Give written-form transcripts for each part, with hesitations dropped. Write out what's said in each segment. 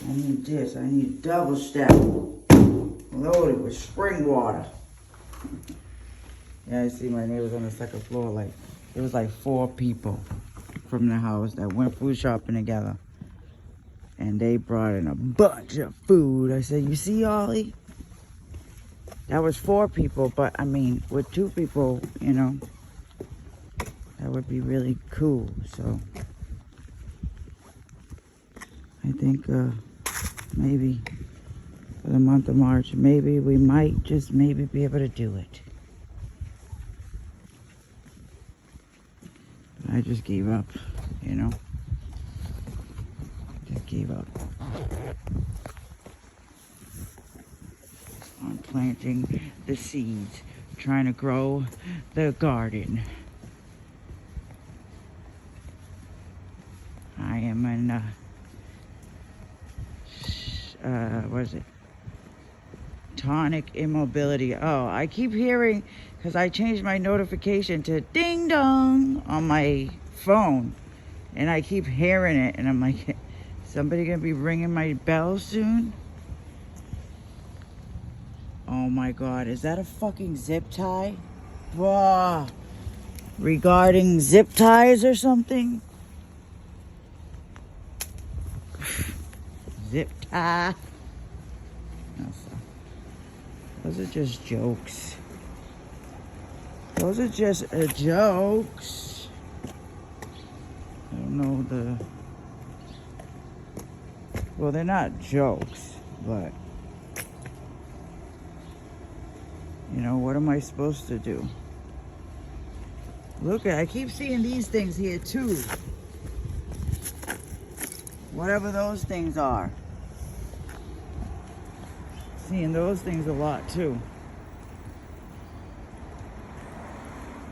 I need this. I need double step. Loaded with spring water. Yeah, I see my neighbors on the second floor. Like, it was like 4 people from the house that went food shopping together. And they brought in a bunch of food. I said, you see, Ollie? That was 4 people, but I mean, with 2 people, you know, that would be really cool. So, I think maybe for the month of March, maybe we might just maybe be able to do it. I just gave up, you know. Just gave up on planting the seeds, trying to grow the garden. I am in, what is it? Tonic immobility. Oh, I keep hearing, because I changed my notification to ding dong on my phone, and I keep hearing it, and I'm like, somebody gonna be ringing my bell soon? Oh my God, is that a fucking zip tie? Whoa. Regarding zip ties or something? Zip tie. Those are just jokes. Those are just jokes. I don't know well, they're not jokes, but you know, what am I supposed to do? Look, I keep seeing these things here too. Whatever those things are. Seeing those things a lot too.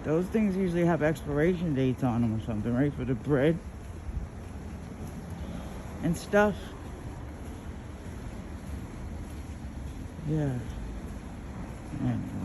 Those things usually have expiration dates on them or something, right? For the bread and stuff. Yeah. Anyway.